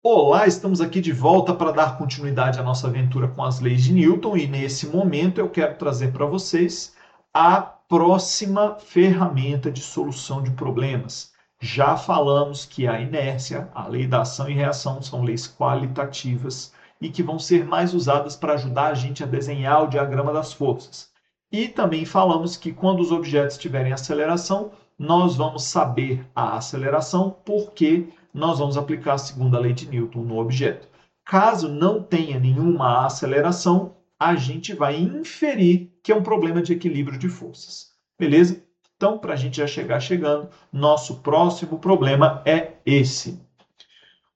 Olá, estamos aqui de volta para dar continuidade à nossa aventura com as leis de Newton e nesse momento eu quero trazer para vocês a próxima ferramenta de solução de problemas. Já falamos que a inércia, a lei da ação e reação são leis qualitativas e que vão ser mais usadas para ajudar a gente a desenhar o diagrama das forças. E também falamos que quando os objetos tiverem aceleração, nós vamos saber a aceleração porque nós vamos aplicar a segunda lei de Newton no objeto. Caso não tenha nenhuma aceleração, a gente vai inferir que é um problema de equilíbrio de forças. Beleza? Então, para a gente já chegar chegando, nosso próximo problema é esse.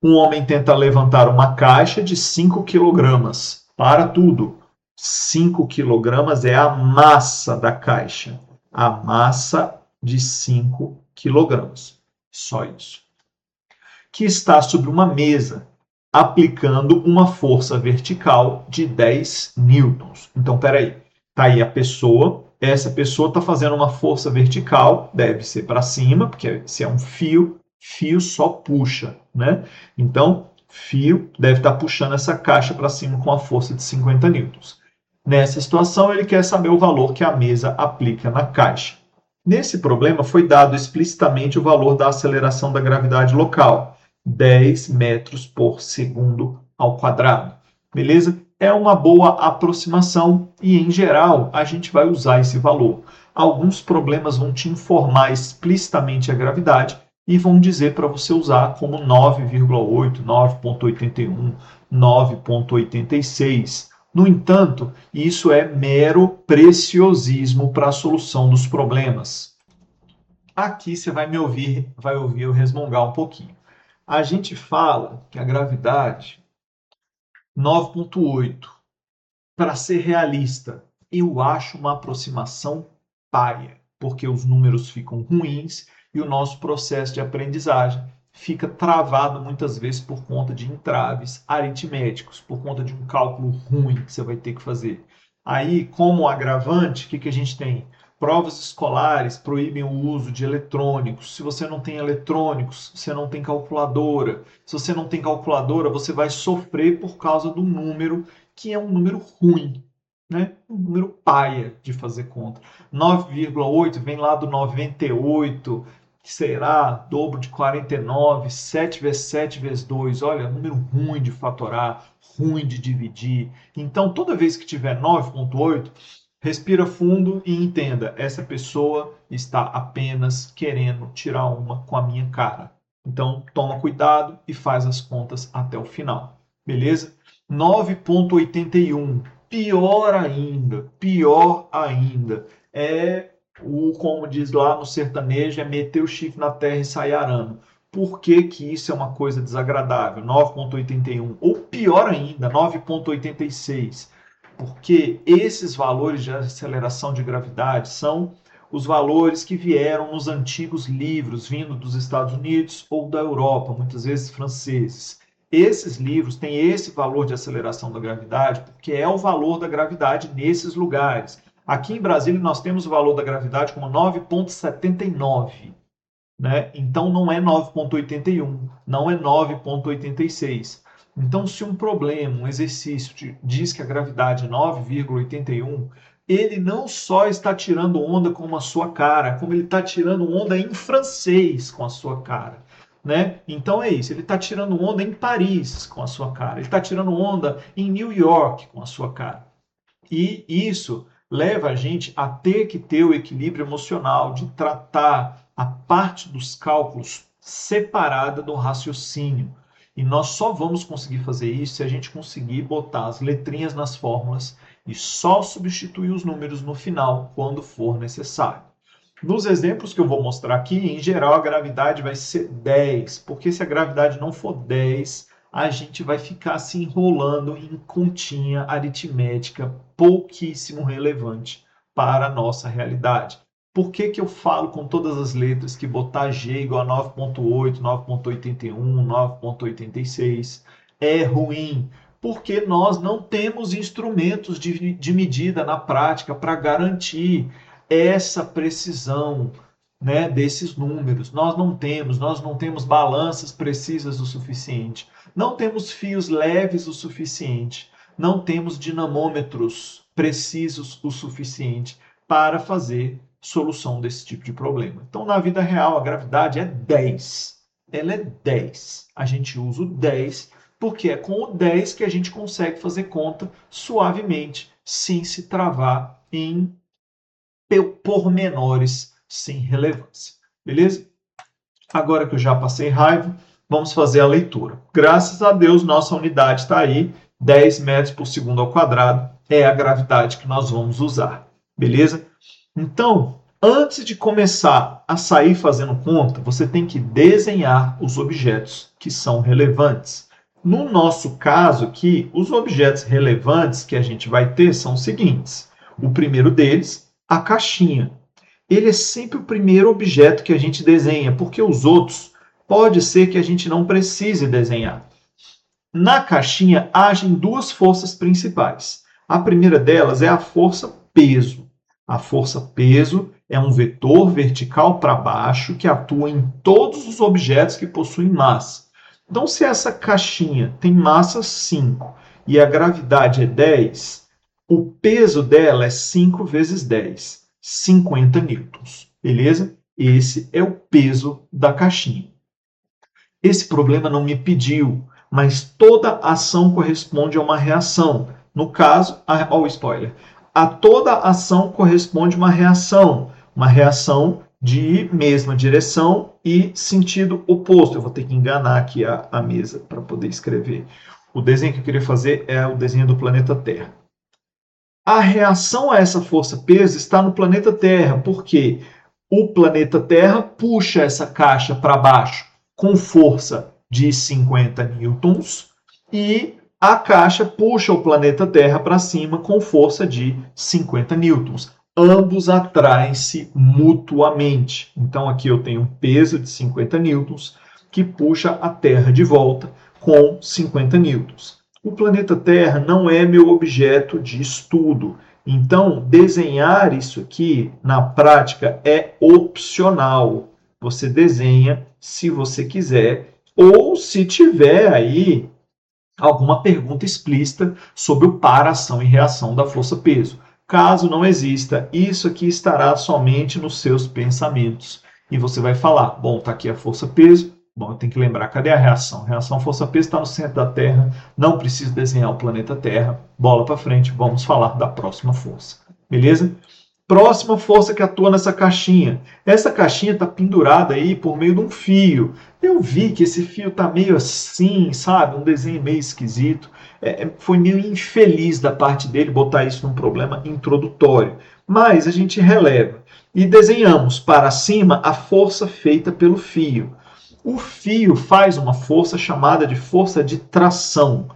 Um homem tenta levantar uma caixa de 5 quilogramas. Para tudo. 5 quilogramas é a massa da caixa. A massa de 5 quilogramas. Só isso. Que está sobre uma mesa, aplicando uma força vertical de 10 newtons. Então, peraí, tá aí a pessoa, essa pessoa está fazendo uma força vertical, deve ser para cima, porque se é um fio, fio só puxa, né? Então, fio deve estar puxando essa caixa para cima com a força de 50 newtons. Nessa situação, ele quer saber o valor que a mesa aplica na caixa. Nesse problema, foi dado explicitamente o valor da aceleração da gravidade local, 10 metros por segundo ao quadrado. Beleza? É uma boa aproximação e, em geral, a gente vai usar esse valor. Alguns problemas vão te informar explicitamente a gravidade e vão dizer para você usar como 9,8, 9,81, 9,86. No entanto, isso é mero preciosismo para a solução dos problemas. Aqui você vai ouvir eu resmungar um pouquinho. A gente fala que a gravidade 9,8. Para ser realista, eu acho uma aproximação paia, porque os números ficam ruins e o nosso processo de aprendizagem fica travado muitas vezes por conta de entraves aritméticos, por conta de um cálculo ruim que você vai ter que fazer. Aí, como agravante, o que a gente tem? Provas escolares proíbem o uso de eletrônicos. Se você não tem eletrônicos, você não tem calculadora. Se você não tem calculadora, você vai sofrer por causa do número, que é um número ruim, né? Um número paia de fazer conta. 9,8 vem lá do 98, que será dobro de 49, 7 vezes 7 vezes 2. Olha, número ruim de fatorar, ruim de dividir. Então, toda vez que tiver 9,8, respira fundo e entenda, essa pessoa está apenas querendo tirar uma com a minha cara. Então, toma cuidado e faz as contas até o final. Beleza? 9,81. Pior ainda. É como diz lá no sertanejo, é meter o chifre na terra e sair arando. Por que que isso é uma coisa desagradável? 9,81. Ou pior ainda, 9,86. Porque esses valores de aceleração de gravidade são os valores que vieram nos antigos livros, vindo dos Estados Unidos ou da Europa, muitas vezes franceses. Esses livros têm esse valor de aceleração da gravidade porque é o valor da gravidade nesses lugares. Aqui em Brasília nós temos o valor da gravidade como 9,79, né? Então não é 9,81, não é 9,86. Então, se um problema, um exercício diz que a gravidade é 9,81, ele não só está tirando onda com a sua cara, como ele está tirando onda em francês com a sua cara. Né? Então é isso, ele está tirando onda em Paris com a sua cara, ele está tirando onda em New York com a sua cara. E isso leva a gente a ter que ter o equilíbrio emocional de tratar a parte dos cálculos separada do raciocínio. E nós só vamos conseguir fazer isso se a gente conseguir botar as letrinhas nas fórmulas e só substituir os números no final quando for necessário. Nos exemplos que eu vou mostrar aqui, em geral a gravidade vai ser 10, porque se a gravidade não for 10, a gente vai ficar se enrolando em continha aritmética pouquíssimo relevante para a nossa realidade. Por que que eu falo com todas as letras que botar G igual a 9,8, 9,81, 9,86 é ruim? Porque nós não temos instrumentos de medida na prática para garantir essa precisão né, desses números. Nós não temos balanças precisas o suficiente, não temos fios leves o suficiente, não temos dinamômetros precisos o suficiente para fazer solução desse tipo de problema. Então, na vida real, a gravidade é 10. Ela é 10. A gente usa o 10 porque é com o 10 que a gente consegue fazer conta suavemente, sem se travar em pormenores sem relevância. Beleza? Agora que eu já passei raiva, vamos fazer a leitura. Graças a Deus, nossa unidade está aí, 10 metros por segundo ao quadrado, é a gravidade que nós vamos usar. Beleza? Então, antes de começar a sair fazendo conta, você tem que desenhar os objetos que são relevantes. No nosso caso aqui, os objetos relevantes que a gente vai ter são os seguintes. O primeiro deles, a caixinha. Ele é sempre o primeiro objeto que a gente desenha, porque os outros pode ser que a gente não precise desenhar. Na caixinha agem duas forças principais. A primeira delas é a força peso. A força peso é um vetor vertical para baixo que atua em todos os objetos que possuem massa. Então, se essa caixinha tem massa 5 e a gravidade é 10, o peso dela é 5 vezes 10, 50 newtons. Beleza? Esse é o peso da caixinha. Esse problema não me pediu, mas toda ação corresponde a uma reação. No caso, olha o spoiler. A toda ação corresponde uma reação de mesma direção e sentido oposto. Eu vou ter que enganar aqui a mesa para poder escrever. O desenho que eu queria fazer é o desenho do planeta Terra. A reação a essa força-peso está no planeta Terra, porque o planeta Terra puxa essa caixa para baixo com força de 50 newtons e a caixa puxa o planeta Terra para cima com força de 50 newtons. Ambos atraem-se mutuamente. Então, aqui eu tenho um peso de 50 newtons que puxa a Terra de volta com 50 newtons. O planeta Terra não é meu objeto de estudo. Então, desenhar isso aqui, na prática, é opcional. Você desenha se você quiser, ou se tiver aí alguma pergunta explícita sobre o par, ação e reação da força-peso. Caso não exista, isso aqui estará somente nos seus pensamentos. E você vai falar, bom, está aqui a força-peso, bom, eu tenho que lembrar, cadê a reação? A reação força-peso está no centro da Terra, não preciso desenhar o planeta Terra, bola para frente, vamos falar da próxima força. Beleza? Próxima força que atua nessa caixinha. Essa caixinha está pendurada aí por meio de um fio. Eu vi que esse fio está meio assim, sabe? Um desenho meio esquisito. Foi meio infeliz da parte dele botar isso num problema introdutório. Mas a gente releva. E desenhamos para cima a força feita pelo fio. O fio faz uma força chamada de força de tração.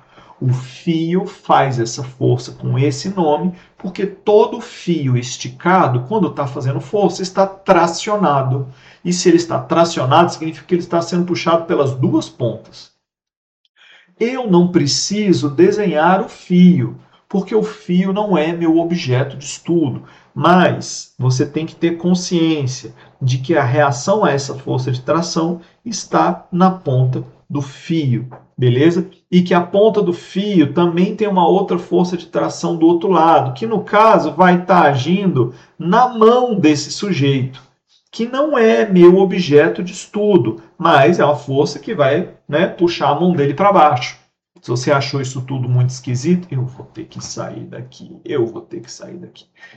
O fio faz essa força com esse nome, porque todo fio esticado, quando está fazendo força, está tracionado. E se ele está tracionado, significa que ele está sendo puxado pelas duas pontas. Eu não preciso desenhar o fio, porque o fio não é meu objeto de estudo. Mas você tem que ter consciência de que a reação a essa força de tração está na ponta do fio, beleza? E que a ponta do fio também tem uma outra força de tração do outro lado, que no caso vai estar agindo na mão desse sujeito, que não é meu objeto de estudo, mas é uma força que vai, né, puxar a mão dele para baixo. Se você achou isso tudo muito esquisito, eu vou ter que sair daqui.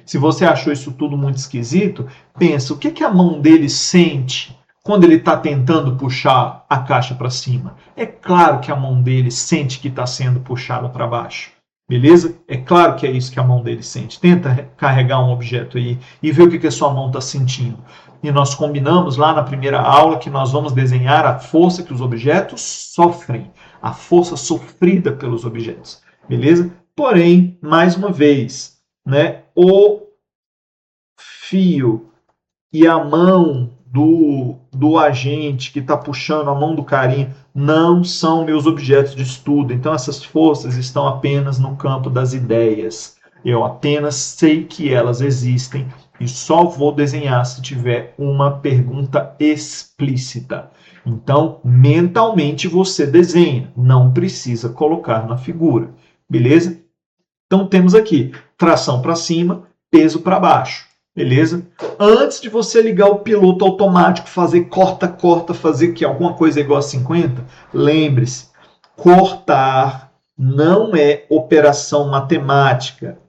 Se você achou isso tudo muito esquisito, pensa, o que a mão dele sente quando ele está tentando puxar a caixa para cima? É claro que a mão dele sente que está sendo puxada para baixo. Beleza? É claro que é isso que a mão dele sente. Tenta carregar um objeto aí e ver o que a sua mão está sentindo. E nós combinamos lá na primeira aula que nós vamos desenhar a força que os objetos sofrem. A força sofrida pelos objetos. Beleza? Porém, mais uma vez, né, o fio e a mão do agente que está puxando a mão do carinha não são meus objetos de estudo. Então, essas forças estão apenas no campo das ideias. Eu apenas sei que elas existem e só vou desenhar se tiver uma pergunta explícita. Então, mentalmente você desenha, não precisa colocar na figura, beleza? Então, temos aqui tração para cima, peso para baixo, beleza? Antes de você ligar o piloto automático, fazer corta, fazer que alguma coisa é igual a 50, lembre-se, cortar não é operação matemática.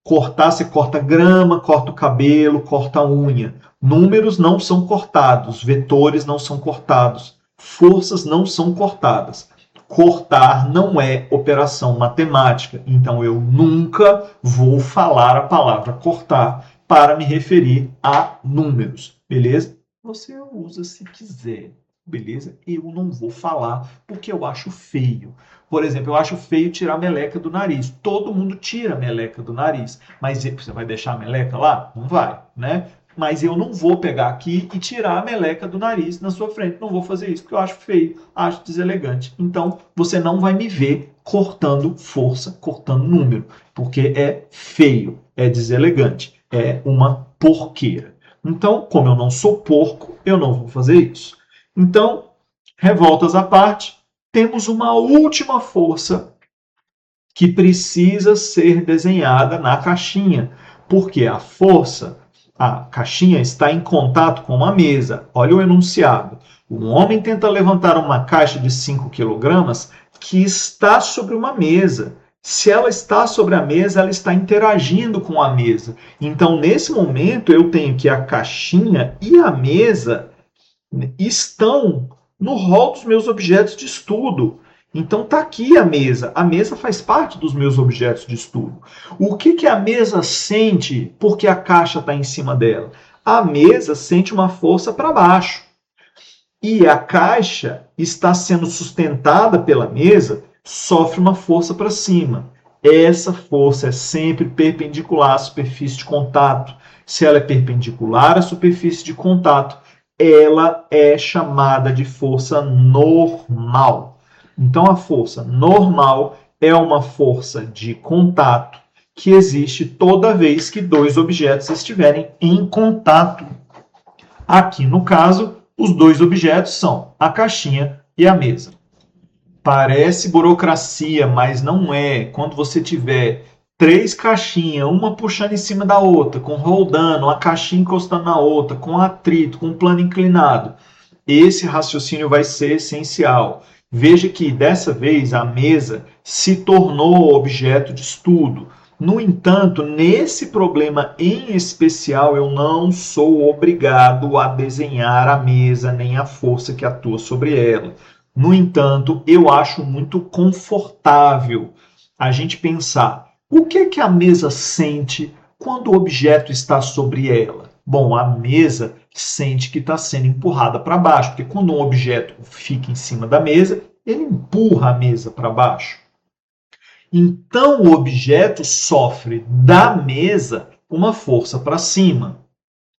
Cortar, você corta grama, corta o cabelo, corta a unha. Números não são cortados, vetores não são cortados, forças não são cortadas. Cortar não é operação matemática, então eu nunca vou falar a palavra cortar para me referir a números, beleza? Você usa se quiser, beleza? Eu não vou falar porque eu acho feio. Por exemplo, eu acho feio tirar a meleca do nariz. Todo mundo tira a meleca do nariz. Mas você vai deixar a meleca lá? Não vai, né? Mas eu não vou pegar aqui e tirar a meleca do nariz na sua frente. Não vou fazer isso porque eu acho feio, acho deselegante. Então, você não vai me ver cortando força, cortando número, porque é feio, é deselegante, é uma porqueira. Então, como eu não sou porco, eu não vou fazer isso. Então, revoltas à parte, temos uma última força que precisa ser desenhada na caixinha, porque a força, a caixinha está em contato com uma mesa. Olha o enunciado. Um homem tenta levantar uma caixa de 5 kg que está sobre uma mesa. Se ela está sobre a mesa, ela está interagindo com a mesa. Então, nesse momento, eu tenho que a caixinha e a mesa estão no rol dos meus objetos de estudo. Então está aqui a mesa. A mesa faz parte dos meus objetos de estudo. O que a mesa sente porque a caixa está em cima dela? A mesa sente uma força para baixo. E a caixa está sendo sustentada pela mesa, sofre uma força para cima. Essa força é sempre perpendicular à superfície de contato. Se ela é perpendicular à superfície de contato, ela é chamada de força normal. Então, a força normal é uma força de contato que existe toda vez que dois objetos estiverem em contato. Aqui, no caso, os dois objetos são a caixinha e a mesa. Parece burocracia, mas não é. Quando você tiver 3 caixinhas, uma puxando em cima da outra, com roldando, uma caixinha encostando na outra, com atrito, com plano inclinado, esse raciocínio vai ser essencial. Veja que dessa vez a mesa se tornou objeto de estudo. No entanto, nesse problema em especial, eu não sou obrigado a desenhar a mesa nem a força que atua sobre ela. No entanto, eu acho muito confortável a gente pensar o que a mesa sente quando o objeto está sobre ela. Bom, a mesa sente que está sendo empurrada para baixo, porque quando um objeto fica em cima da mesa, ele empurra a mesa para baixo. Então, o objeto sofre da mesa uma força para cima.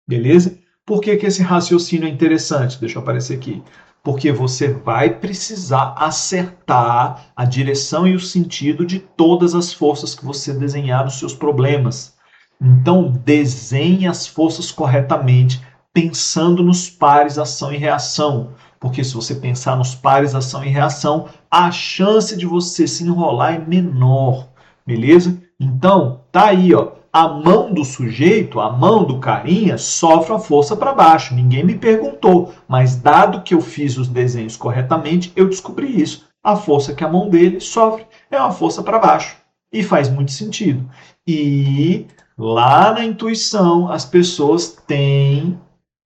Beleza? Por que esse raciocínio é interessante? Deixa eu aparecer aqui. Porque você vai precisar acertar a direção e o sentido de todas as forças que você desenhar nos seus problemas. Então, desenhe as forças corretamente, pensando nos pares ação e reação. Porque se você pensar nos pares ação e reação, a chance de você se enrolar é menor. Beleza? Então, tá aí, ó. A mão do sujeito, a mão do carinha, sofre uma força para baixo. Ninguém me perguntou, mas dado que eu fiz os desenhos corretamente, eu descobri isso. A força que a mão dele sofre é uma força para baixo. E faz muito sentido. E lá na intuição, as pessoas têm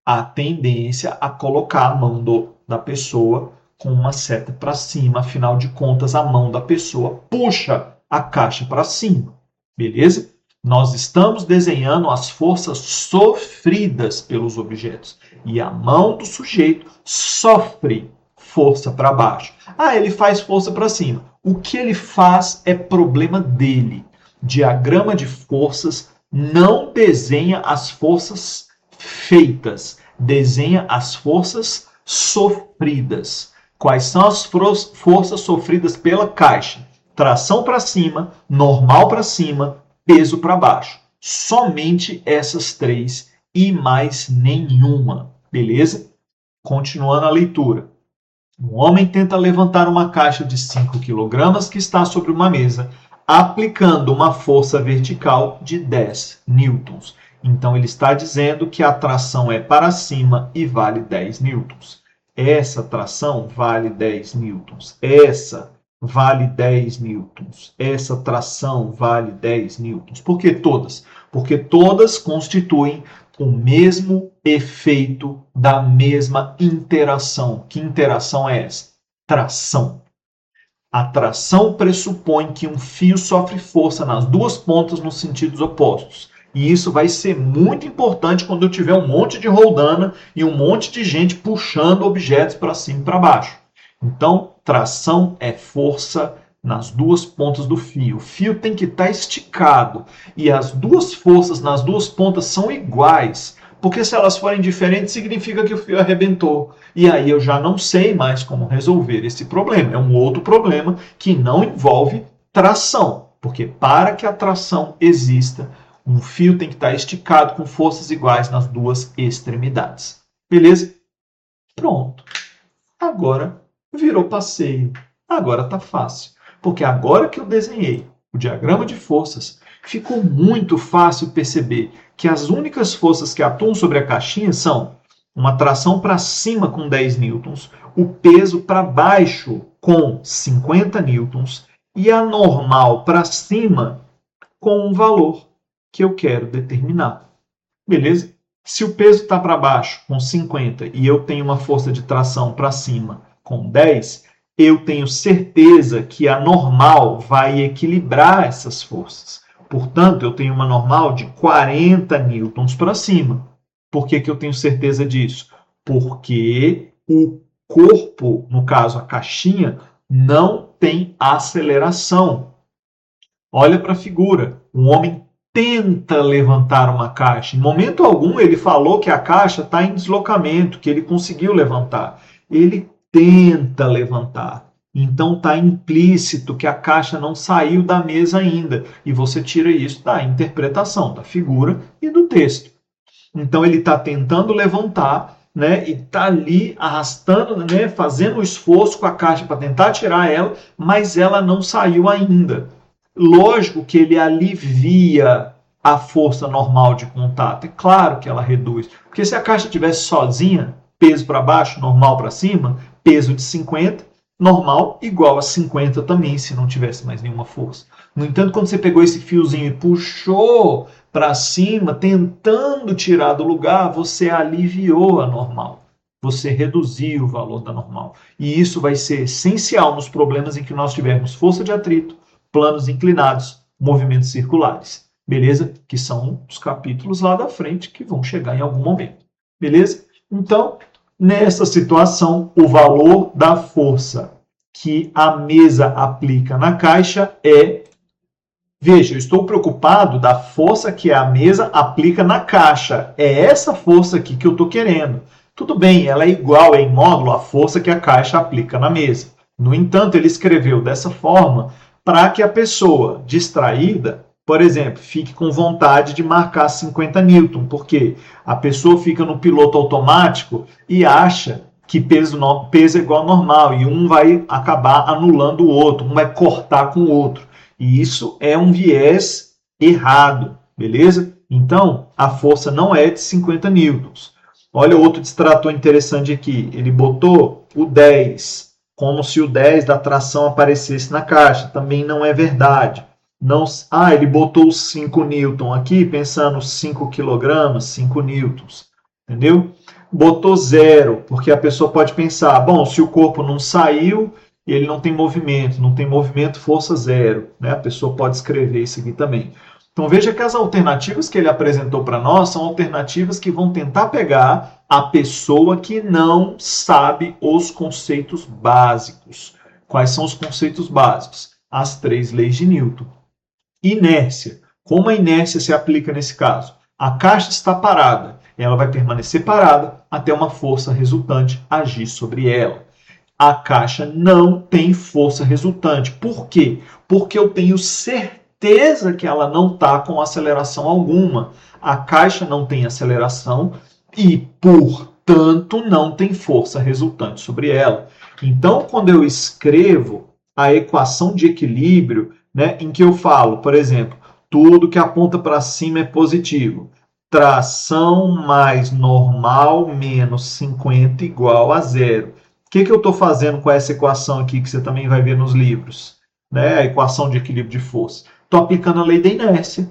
a tendência a colocar a mão da pessoa com uma seta para cima. Afinal de contas, a mão da pessoa puxa a caixa para cima. Beleza? Nós estamos desenhando as forças sofridas pelos objetos. E a mão do sujeito sofre força para baixo. Ah, ele faz força para cima. O que ele faz é problema dele. Diagrama de forças não desenha as forças feitas, desenha as forças sofridas. Quais são as forças sofridas pela caixa? Tração para cima, normal para cima, peso para baixo. Somente essas 3 e mais nenhuma. Beleza? Continuando a leitura. Um homem tenta levantar uma caixa de 5 kg que está sobre uma mesa, aplicando uma força vertical de 10 newtons. Então, ele está dizendo que a tração é para cima e vale 10 newtons. Essa tração vale 10 newtons. Essa vale 10 newtons. Essa tração vale 10 newtons. Por que todas? Porque todas constituem o mesmo efeito da mesma interação. Que interação é essa? Tração. A tração pressupõe que um fio sofre força nas duas pontas nos sentidos opostos. E isso vai ser muito importante quando eu tiver um monte de roldana e um monte de gente puxando objetos para cima e para baixo. Então, tração é força nas duas pontas do fio. O fio tem que estar esticado e as duas forças nas duas pontas são iguais, porque se elas forem diferentes, significa que o fio arrebentou. E aí eu já não sei mais como resolver esse problema. É um outro problema que não envolve tração, porque para que a tração exista, um fio tem que estar esticado com forças iguais nas duas extremidades. Beleza? Pronto. Agora virou passeio. Agora está fácil. Porque agora que eu desenhei o diagrama de forças, ficou muito fácil perceber que as únicas forças que atuam sobre a caixinha são uma tração para cima com 10 newtons, o peso para baixo com 50 newtons e a normal para cima com um valor que eu quero determinar. Beleza? Se o peso está para baixo com 50 e eu tenho uma força de tração para cima com 10, eu tenho certeza que a normal vai equilibrar essas forças. Portanto, eu tenho uma normal de 40 newtons para cima. Por que eu tenho certeza disso? Porque o corpo, no caso a caixinha, não tem aceleração. Olha para a figura. Um homem tenta levantar uma caixa. Em momento algum ele falou que a caixa está em deslocamento, que ele conseguiu levantar. Ele tenta levantar. Então está implícito que a caixa não saiu da mesa ainda. E você tira isso da interpretação, da figura e do texto. Então ele está tentando levantar, né, e está ali arrastando, né, fazendo o esforço com a caixa para tentar tirar ela, mas ela não saiu ainda. Lógico que ele alivia a força normal de contato. É claro que ela reduz. Porque se a caixa estivesse sozinha, peso para baixo, normal para cima, peso de 50, normal igual a 50 também, se não tivesse mais nenhuma força. No entanto, quando você pegou esse fiozinho e puxou para cima, tentando tirar do lugar, você aliviou a normal. Você reduziu o valor da normal. E isso vai ser essencial nos problemas em que nós tivermos força de atrito, planos inclinados, movimentos circulares. Beleza? Que são os capítulos lá da frente que vão chegar em algum momento. Beleza? Então, nessa situação, o valor da força que a mesa aplica na caixa é... Veja, eu estou preocupado da força que a mesa aplica na caixa. É essa força aqui que eu estou querendo. Tudo bem, ela é igual, é em módulo, à força que a caixa aplica na mesa. No entanto, ele escreveu dessa forma para que a pessoa distraída, por exemplo, fique com vontade de marcar 50 newton, porque a pessoa fica no piloto automático e acha que peso é igual ao normal, e um vai acabar anulando o outro, um vai cortar com o outro. E isso é um viés errado, beleza? Então, a força não é de 50 newtons. Olha outro distrator interessante aqui. Ele botou o 10, como se o 10 da tração aparecesse na caixa. Também não é verdade. Não, ele botou 5 newton aqui, pensando 5 kg, 5 newtons. Entendeu? Botou 0, porque a pessoa pode pensar, bom, se o corpo não saiu, e ele não tem movimento, força 0. Né? A pessoa pode escrever isso aqui também. Então veja que as alternativas que ele apresentou para nós são alternativas que vão tentar pegar a pessoa que não sabe os conceitos básicos. Quais são os conceitos básicos? As 3 leis de Newton. Inércia. Como a inércia se aplica nesse caso? A caixa está parada. Ela vai permanecer parada até uma força resultante agir sobre ela. A caixa não tem força resultante. Por quê? Porque eu tenho certeza certeza que ela não está com aceleração alguma. A caixa não tem aceleração e, portanto, não tem força resultante sobre ela. Então, quando eu escrevo a equação de equilíbrio, né, em que eu falo, por exemplo, tudo que aponta para cima é positivo. Tração mais normal menos 50 igual a zero. O que eu estou fazendo com essa equação aqui, que você também vai ver nos livros? Né? A equação de equilíbrio de força. Estou aplicando a lei da inércia.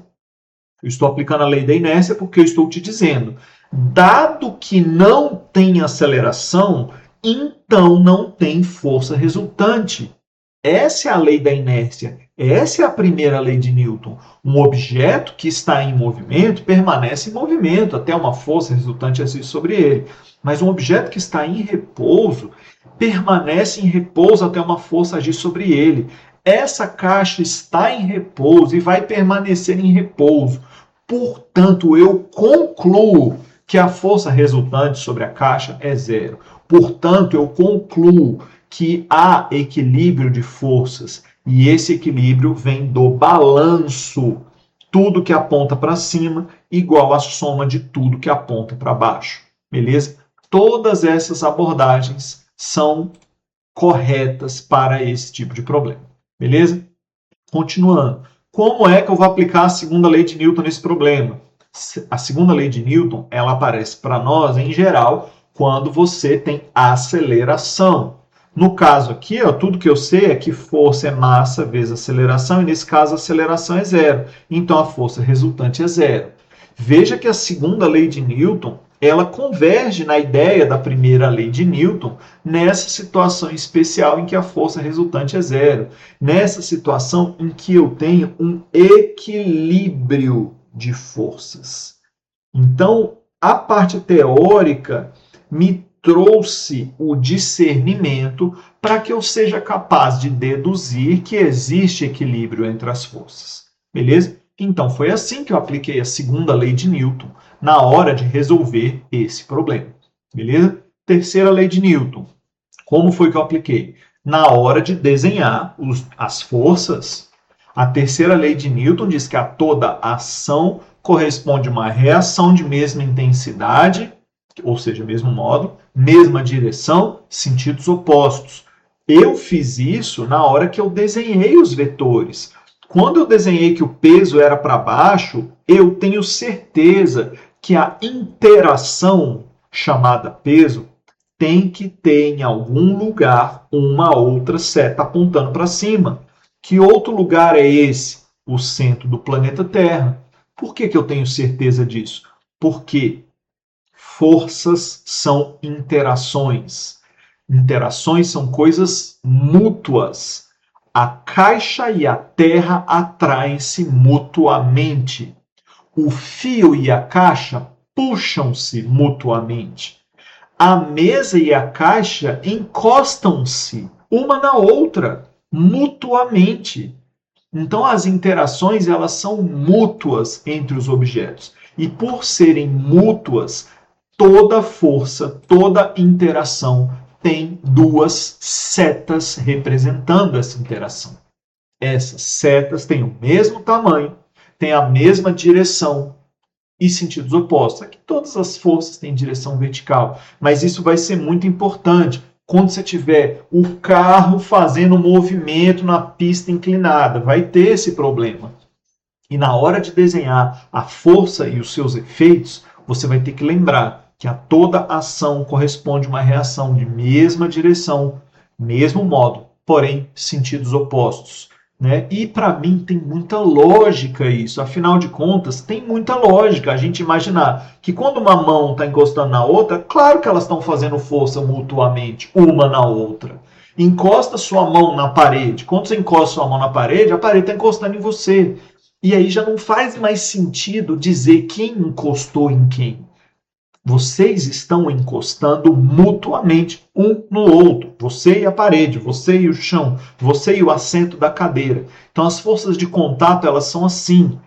Eu estou aplicando a lei da inércia porque eu estou te dizendo, dado que não tem aceleração, então não tem força resultante. Essa é a lei da inércia. Essa é a primeira lei de Newton. Um objeto que está em movimento permanece em movimento até uma força resultante agir sobre ele. Mas um objeto que está em repouso permanece em repouso até uma força agir sobre ele. Essa caixa está em repouso e vai permanecer em repouso. Portanto, eu concluo que a força resultante sobre a caixa é zero. Portanto, eu concluo que há equilíbrio de forças e esse equilíbrio vem do balanço. Tudo que aponta para cima igual a soma de tudo que aponta para baixo. Beleza? Todas essas abordagens são corretas para esse tipo de problema. Beleza? Continuando. Como é que eu vou aplicar a segunda lei de Newton nesse problema? A segunda lei de Newton, ela aparece para nós, em geral, quando você tem aceleração. No caso aqui, ó, tudo que eu sei é que força é massa vezes aceleração, e nesse caso a aceleração é zero. Então a força resultante é zero. Veja que a segunda lei de Newton, ela converge na ideia da primeira lei de Newton nessa situação especial em que a força resultante é zero. Nessa situação em que eu tenho um equilíbrio de forças. Então, a parte teórica me trouxe o discernimento para que eu seja capaz de deduzir que existe equilíbrio entre as forças. Beleza? Então, foi assim que eu apliquei a segunda lei de Newton na hora de resolver esse problema. Beleza? Terceira lei de Newton. Como foi que eu apliquei? Na hora de desenhar as forças, a terceira lei de Newton diz que a toda ação corresponde uma reação de mesma intensidade, ou seja, mesmo modo, mesma direção, sentidos opostos. Eu fiz isso na hora que eu desenhei os vetores. Quando eu desenhei que o peso era para baixo, eu tenho certeza que a interação chamada peso tem que ter em algum lugar uma outra seta apontando para cima. Que outro lugar é esse? O centro do planeta Terra. Por que eu tenho certeza disso? Porque forças são interações. Interações são coisas mútuas. A caixa e a terra atraem-se mutuamente. O fio e a caixa puxam-se mutuamente. A mesa e a caixa encostam-se uma na outra, mutuamente. Então, as interações elas são mútuas entre os objetos. E por serem mútuas, toda força, toda interação tem duas setas representando essa interação. Essas setas têm o mesmo tamanho, têm a mesma direção e sentidos opostos. Aqui todas as forças têm direção vertical, mas isso vai ser muito importante quando você tiver o carro fazendo movimento na pista inclinada. Vai ter esse problema. E na hora de desenhar a força e os seus efeitos, você vai ter que lembrar que a toda ação corresponde uma reação de mesma direção, mesmo modo, porém sentidos opostos. Né? E para mim tem muita lógica isso. Afinal de contas, tem muita lógica a gente imaginar que quando uma mão está encostando na outra, claro que elas estão fazendo força mutuamente, uma na outra. Encosta sua mão na parede. Quando você encosta sua mão na parede, a parede está encostando em você. E aí já não faz mais sentido dizer quem encostou em quem. Vocês estão encostando mutuamente um no outro. Você e a parede, você e o chão, você e o assento da cadeira. Então as forças de contato elas são assim.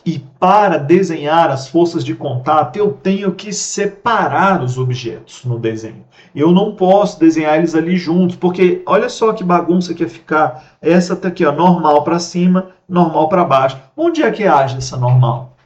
E para desenhar as forças de contato, eu tenho que separar os objetos no desenho. Eu não posso desenhar eles ali juntos, porque olha só que bagunça que ia ficar. Essa tá aqui, ó, normal para cima, normal para baixo. Onde é que age essa normal?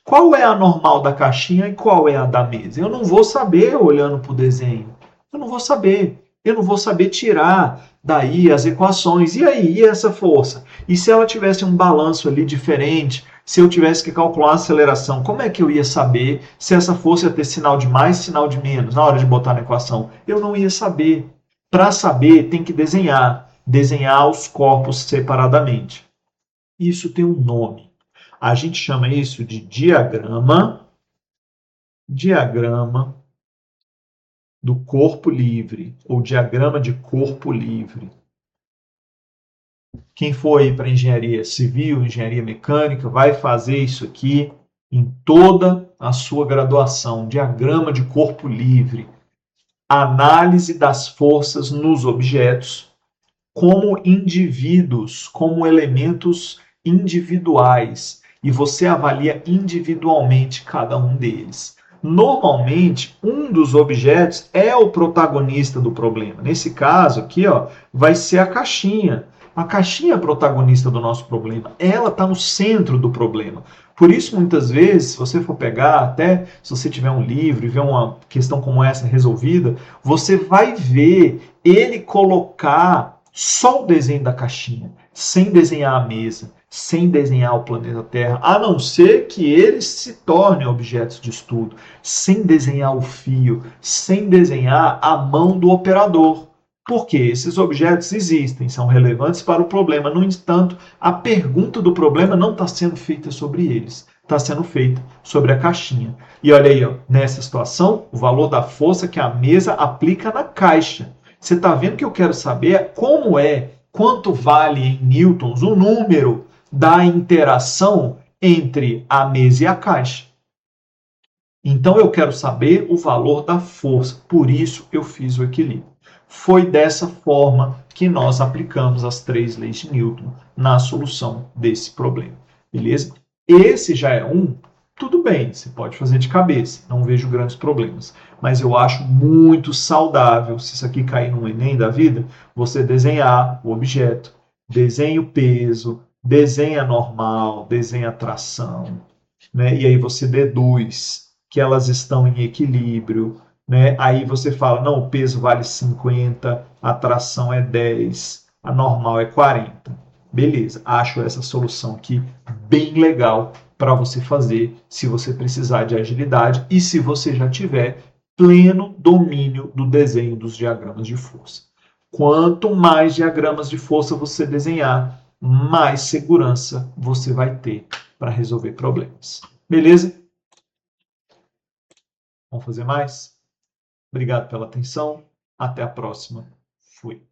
Qual é a normal da caixinha e qual é a da mesa? Eu não vou saber olhando para o desenho. Eu não vou saber. Eu não vou saber tirar daí as equações. E aí, e essa força? E se ela tivesse um balanço ali diferente? Se eu tivesse que calcular a aceleração, como é que eu ia saber se essa força ia ter sinal de mais, sinal de menos na hora de botar na equação? Eu não ia saber. Para saber, tem que desenhar. Desenhar os corpos separadamente. Isso tem um nome. A gente chama isso de diagrama do corpo livre, ou diagrama de corpo livre. Quem for aí para engenharia civil, engenharia mecânica, vai fazer isso aqui em toda a sua graduação. Diagrama de corpo livre. Análise das forças nos objetos como indivíduos, como elementos individuais, e você avalia individualmente cada um deles. Normalmente, um dos objetos é o protagonista do problema. Nesse caso aqui, ó, vai ser a caixinha. A caixinha é a protagonista do nosso problema. Ela está no centro do problema. Por isso, muitas vezes, se você for pegar, até se você tiver um livro e ver uma questão como essa resolvida, você vai ver ele colocar só o desenho da caixinha, sem desenhar a mesa, sem desenhar o planeta Terra, a não ser que eles se tornem objetos de estudo, sem desenhar o fio, sem desenhar a mão do operador. Porque esses objetos existem, são relevantes para o problema. No entanto, a pergunta do problema não está sendo feita sobre eles, está sendo feita sobre a caixinha. E olha aí, ó, nessa situação, o valor da força que a mesa aplica na caixa. Você está vendo que eu quero saber como quanto vale em newtons o número da interação entre a mesa e a caixa. Então eu quero saber o valor da força, por isso eu fiz o equilíbrio. Foi dessa forma que nós aplicamos as 3 leis de Newton na solução desse problema. Beleza? Esse já é tudo bem, você pode fazer de cabeça, não vejo grandes problemas. Mas eu acho muito saudável, se isso aqui cair no Enem da vida, você desenhar o objeto, desenha o peso, desenha normal, desenha a tração, né? E aí você deduz que elas estão em equilíbrio, né? Aí você fala, não, o peso vale 50, a tração é 10, a normal é 40. Beleza, acho essa solução aqui bem legal para você fazer se você precisar de agilidade e se você já tiver pleno domínio do desenho dos diagramas de força. Quanto mais diagramas de força você desenhar, mais segurança você vai ter para resolver problemas. Beleza? Vamos fazer mais? Obrigado pela atenção. Até a próxima. Fui.